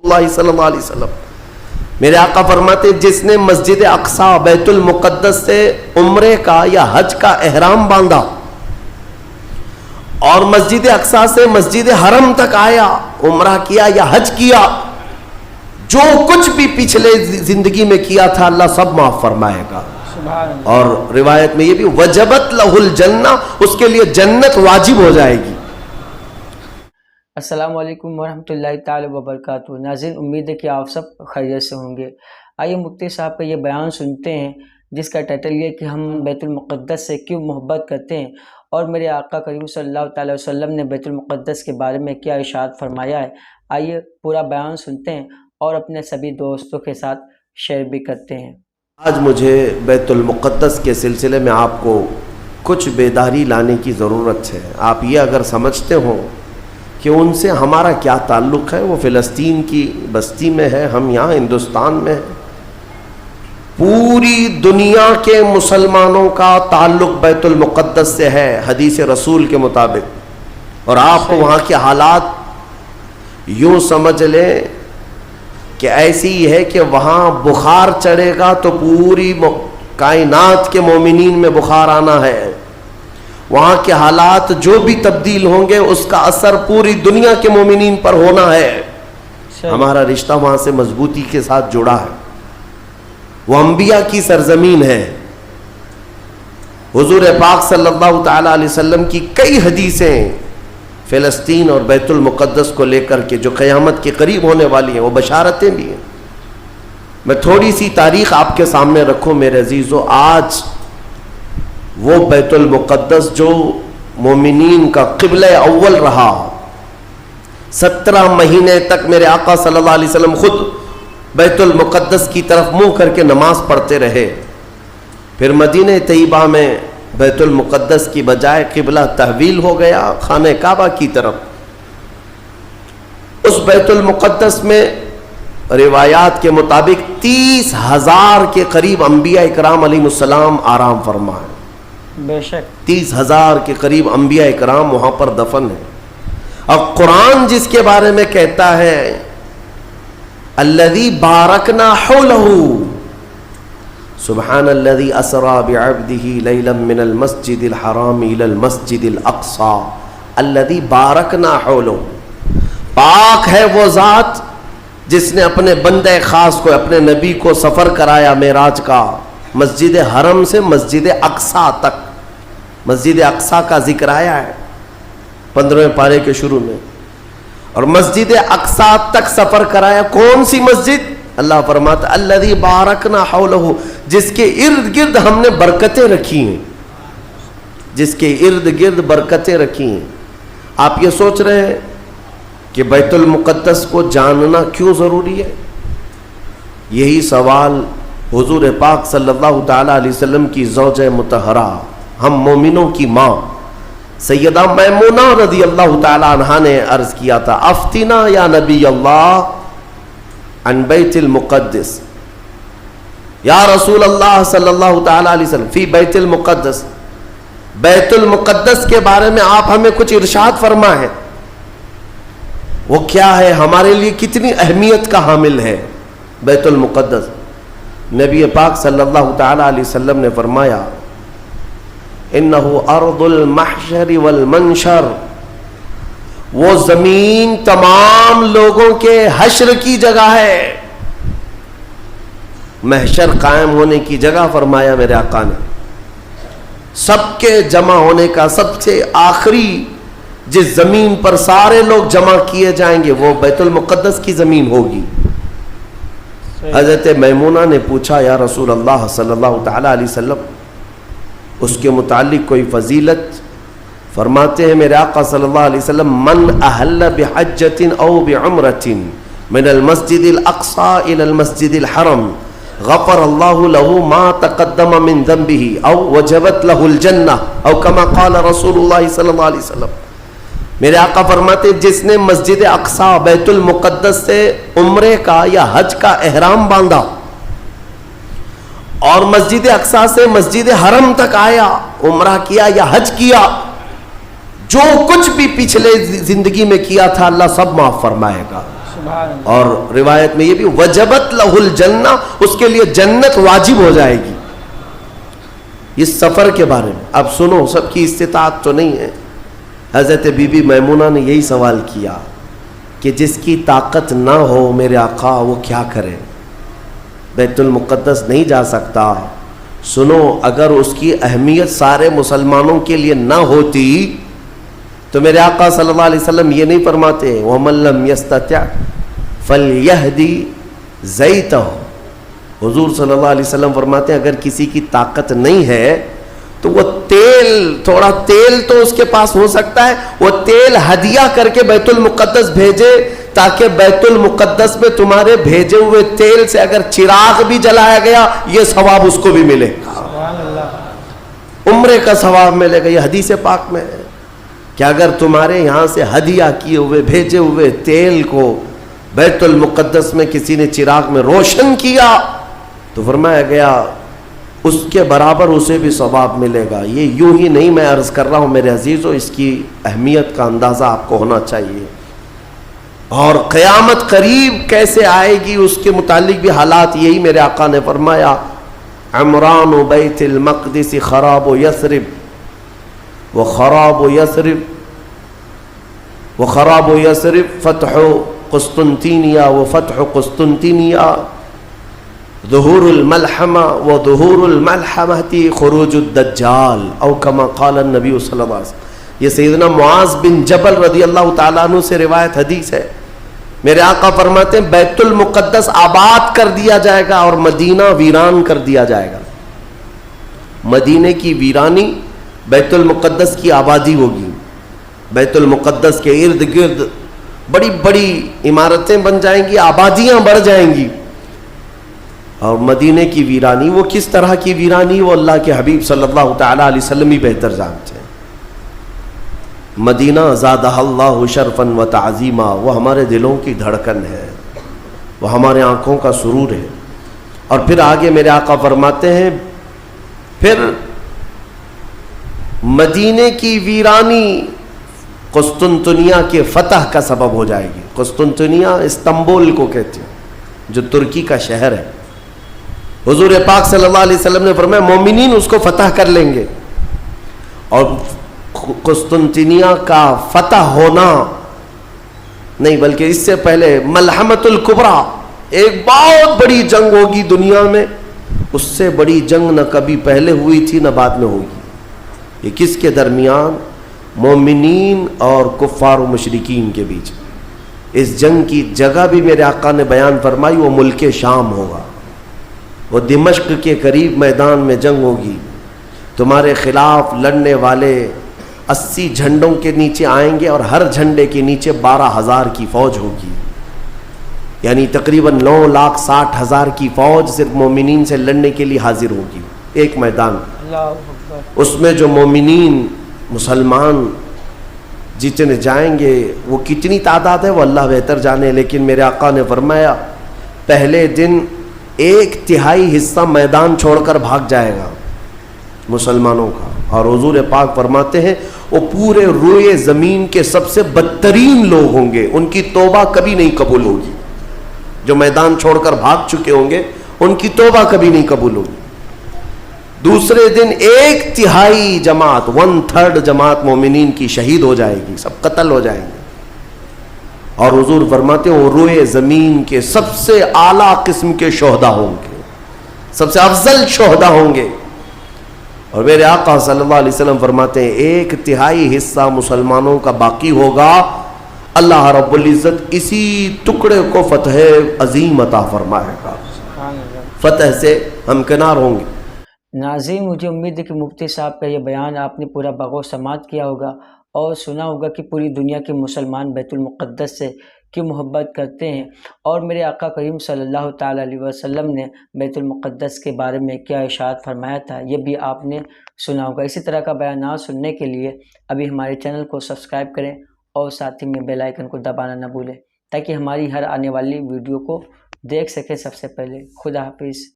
اللہ صلی اللہ علیہ وسلم. میرے آقا فرماتے جس نے مسجد اقصی بیت المقدس سے عمرے کا یا حج کا احرام باندھا اور مسجد اقصی سے مسجد حرم تک آیا، عمرہ کیا یا حج کیا، جو کچھ بھی پچھلے زندگی میں کیا تھا اللہ سب معاف فرمائے گا. اور روایت میں یہ بھی وجبت لہ الجنہ، اس کے لیے جنت واجب ہو جائے گی. السلام علیکم ورحمۃ اللہ تعالی وبرکاتہ. ناظرین، امید ہے کہ آپ سب خیریت سے ہوں گے. آئیے مفتی صاحب کا یہ بیان سنتے ہیں جس کا ٹائٹل یہ کہ ہم بیت المقدس سے کیوں محبت کرتے ہیں، اور میرے آقا کریم صلی اللہ تعالی وسلم نے بیت المقدس کے بارے میں کیا ارشاد فرمایا ہے. آئیے پورا بیان سنتے ہیں اور اپنے سبھی دوستوں کے ساتھ شیئر بھی کرتے ہیں. آج مجھے بیت المقدس کے سلسلے میں آپ کو کچھ بیداری لانے کی ضرورت ہے. آپ یہ اگر سمجھتے ہوں کہ ان سے ہمارا کیا تعلق ہے، وہ فلسطین کی بستی میں ہے، ہم یہاں ہندوستان میں ہیں. پوری دنیا کے مسلمانوں کا تعلق بیت المقدس سے ہے حدیث رسول کے مطابق. اور آپ کو وہاں کے حالات یوں سمجھ لیں کہ ایسی ہے کہ وہاں بخار چڑھے گا تو پوری کائنات کے مومنین میں بخار آنا ہے. وہاں کے حالات جو بھی تبدیل ہوں گے اس کا اثر پوری دنیا کے مومنین پر ہونا ہے. ہمارا رشتہ وہاں سے مضبوطی کے ساتھ جڑا ہے. وہ انبیاء کی سرزمین ہے. حضور پاک صلی اللہ تعالی علیہ وسلم کی کئی حدیثیں فلسطین اور بیت المقدس کو لے کر کے جو قیامت کے قریب ہونے والی ہیں، وہ بشارتیں بھی ہیں. میں تھوڑی سی تاریخ آپ کے سامنے رکھوں میرے عزیزو. آج وہ بیت المقدس جو مومنین کا قبلہ اول رہا، 17 مہینے تک میرے آقا صلی اللہ علیہ وسلم خود بیت المقدس کی طرف منہ کر کے نماز پڑھتے رہے. پھر مدینہ طیبہ میں بیت المقدس کی بجائے قبلہ تحویل ہو گیا خانہ کعبہ کی طرف. اس بیت المقدس میں روایات کے مطابق 30,000 کے قریب انبیاء اکرام علیہ السلام آرام فرما ہے. بے شک 30,000 کے قریب انبیاء اکرام وہاں پر دفن ہیں. اور قرآن جس کے بارے میں کہتا ہے الذی بارکنا حولہ، سبحان الذی اسری بعبدہ لیلا من المسجد الحرام الی المسجد الاقصی الذی بارکنا حولہ. پاک ہے وہ ذات جس نے اپنے بندے خاص کو، اپنے نبی کو سفر کرایا معراج کا مسجد حرم سے مسجد اقصی تک. مسجد اقصی کا ذکر آیا ہے 15ویں پارے کے شروع میں. اور مسجد اقصی تک سفر کرایا. کون سی مسجد؟ اللہ فرماتا الذی بارکنا حولہ، جس کے ارد گرد ہم نے برکتیں رکھی ہیں. جس کے ارد گرد برکتیں رکھی ہیں. آپ یہ سوچ رہے ہیں کہ بیت المقدس کو جاننا کیوں ضروری ہے؟ یہی سوال حضور پاک صلی اللہ تعالی علیہ وسلم کی زوجہ مطہرہ، ہم مومنوں کی ماں سیدہ میمونہ رضی اللہ تعالی عنہا نے عرض کیا تھا افتنا یا نبی اللہ عن بیت المقدس. یا رسول اللہ صلی اللہ تعالی علیہ وسلم فی بیت المقدس، بیت المقدس کے بارے میں آپ ہمیں کچھ ارشاد فرمائیں. وہ کیا ہے، ہمارے لیے کتنی اہمیت کا حامل ہے بیت المقدس؟ نبی پاک صلی اللہ تعالی علیہ وسلم نے فرمایا انہو ارض المحشر والمنشر، وہ زمین تمام لوگوں کے حشر کی جگہ ہے. محشر قائم ہونے کی جگہ فرمایا میرے آقا نے. سب کے جمع ہونے کا سب سے آخری جس زمین پر سارے لوگ جمع کیے جائیں گے وہ بیت المقدس کی زمین ہوگی. حضرت میمونہ نے پوچھا یا رسول اللہ صلی اللہ تعالی علیہ وسلم اس کے متعلق کوئی فضیلت؟ فرماتے ہیں میرے آقا صلی اللہ علیہ وسلم من احل بحجۃ او بعمرۃ من المسجد الاقصی الى المسجد الحرم غفر اللہ له ما تقدم من ذنبه او وجبت له الجنہ او کما قال رسول اللہ صلی اللہ علیہ وسلم. میرے آقا فرماتے جس نے مسجد اقصی بیت المقدس سے عمرے کا یا حج کا احرام باندھا اور مسجد اقصی سے مسجد حرم تک آیا، عمرہ کیا یا حج کیا، جو کچھ بھی پچھلے زندگی میں کیا تھا اللہ سب معاف فرمائے گا. سبحان اللہ۔ اور روایت میں یہ بھی وجبت لہ الجنہ، اس کے لیے جنت واجب ہو جائے گی۔ اس سفر کے بارے میں اب سنو، سب کی استطاعت تو نہیں ہے۔ حضرت بی بی میمونہ نے یہی سوال کیا کہ جس کی طاقت نہ ہو میرے آقا وہ کیا کرے، بیت المقدس نہیں جا سکتا۔ سنو، اگر اس کی اہمیت سارے مسلمانوں کے لیے نہ ہوتی تو میرے آقا صلی اللہ علیہ وسلم یہ نہیں فرماتے وَمَن لَّمْ يَسْتَطِعْ فَلْيَهْدِ زَيْتَهُ۔ حضور صلی اللہ علیہ وسلم فرماتے ہیں اگر کسی کی طاقت نہیں ہے تو وہ تیل، تھوڑا تیل تو اس کے پاس ہو سکتا ہے، وہ تیل ہدیہ کر کے بیت المقدس بھیجے، تاکہ بیت المقدس میں تمہارے بھیجے ہوئے تیل سے اگر چراغ بھی جلایا گیا یہ ثواب اس کو بھی ملے گا، عمرے کا ثواب ملے گا۔ یہ حدیث پاک میں ہے کہ اگر تمہارے یہاں سے ہدیہ کیے ہوئے بھیجے ہوئے تیل کو بیت المقدس میں کسی نے چراغ میں روشن کیا تو فرمایا گیا اس کے برابر اسے بھی ثواب ملے گا۔ یہ یوں ہی نہیں میں عرض کر رہا ہوں میرے عزیزو، اس کی اہمیت کا اندازہ آپ کو ہونا چاہیے۔ اور قیامت قریب کیسے آئے گی اس کے متعلق بھی حالات یہی میرے آقا نے فرمایا، عمران بیت المقدس خراب یثرب وخراب یثرب فتح قسطنطینیہ وفتح قسطنطینیہ، ظہور الملحمہ وظہور الملحمہ خروج الدجال، او کما قال النبی صلی اللہ علیہ وسلم۔ یہ سیدنا معاذ بن جبل رضی اللہ تعالیٰ عنہ سے روایت حدیث ہے، میرے آقا فرماتے ہیں بیت المقدس آباد کر دیا جائے گا اور مدینہ ویران کر دیا جائے گا۔ مدینے کی ویرانی، بیت المقدس کی آبادی ہوگی۔ بیت المقدس کے ارد گرد بڑی بڑی عمارتیں بن جائیں گی، آبادیاں بڑھ جائیں گی، اور مدینے کی ویرانی وہ کس طرح کی ویرانی وہ اللہ کے حبیب صلی اللہ تعالیٰ علیہ وسلم ہی بہتر جانتے ہیں۔ مدینہ زادہ اللہ شرفاً و تعظیما، وہ ہمارے دلوں کی دھڑکن ہے، وہ ہمارے آنکھوں کا سرور ہے۔ اور پھر آگے میرے آقا فرماتے ہیں پھر مدینے کی ویرانی قسطنطنیہ کے فتح کا سبب ہو جائے گی۔ قسطنطنیہ استنبول کو کہتے ہیں جو ترکی کا شہر ہے۔ حضور پاک صلی اللہ علیہ وسلم نے فرمایا مومنین اس کو فتح کر لیں گے، اور قسطنطنیہ کا فتح ہونا نہیں بلکہ اس سے پہلے ملحمۃ الکبریٰ، ایک بہت بڑی جنگ ہوگی دنیا میں، اس سے بڑی جنگ نہ کبھی پہلے ہوئی تھی نہ بعد میں ہوگی۔ یہ کس کے درمیان؟ مومنین اور کفار و مشرکین کے بیچ۔ اس جنگ کی جگہ بھی میرے آقا نے بیان فرمائی، وہ ملک شام ہوگا، وہ دمشق کے قریب میدان میں جنگ ہوگی۔ تمہارے خلاف لڑنے والے 80 جھنڈوں کے نیچے آئیں گے اور ہر جھنڈے کے نیچے 12,000 کی فوج ہوگی، یعنی تقریباً 9,60,000 کی فوج صرف مومنین سے لڑنے کے لیے حاضر ہوگی ایک میدان۔ اس میں جو مومنین مسلمان جتنے جائیں گے وہ کتنی تعداد ہے وہ اللہ بہتر جانے، لیکن میرے آقا نے فرمایا پہلے دن 1/3 حصہ میدان چھوڑ کر بھاگ جائے گا مسلمانوں کا، اور حضور پاک فرماتے ہیں وہ پورے روئے زمین کے سب سے بدترین لوگ ہوں گے، ان کی توبہ کبھی نہیں قبول ہوگی۔ جو میدان چھوڑ کر بھاگ چکے ہوں گے ان کی توبہ کبھی نہیں قبول ہوگی۔ دوسرے دن 1/3 جماعت، 1/3 جماعت مومنین کی شہید ہو جائے گی، سب قتل ہو جائیں گے، اور حضور فرماتے ہیں وہ روئے زمین کے سب سے اعلیٰ قسم کے شہداء ہوں گے، سب سے افضل شہداء ہوں گے۔ اور میرے آقا صلی اللہ علیہ وسلم فرماتے ہیں 1/3 حصہ مسلمانوں کا باقی ہوگا، اللہ رب العزت اسی ٹکڑے کو فتح عظیم عطا فرمائے گا، فتح سے ہمکنار ہوں گے۔ ناظرین، مجھے امید ہے کہ مفتی صاحب کا یہ بیان آپ نے پورا بغور سماعت کیا ہوگا اور سنا ہوگا کہ پوری دنیا کے مسلمان بیت المقدس سے کیوں محبت کرتے ہیں، اور میرے آقا کریم صلی اللہ تعالیٰ علیہ وسلم نے بیت المقدس کے بارے میں کیا ارشاد فرمایا تھا یہ بھی آپ نے سنا ہوگا۔ اسی طرح کا بیانات سننے کے لیے ابھی ہمارے چینل کو سبسکرائب کریں اور ساتھ ہی میں بیل آئیکن کو دبانا نہ بھولیں تاکہ ہماری ہر آنے والی ویڈیو کو دیکھ سکیں سب سے پہلے۔ خدا حافظ۔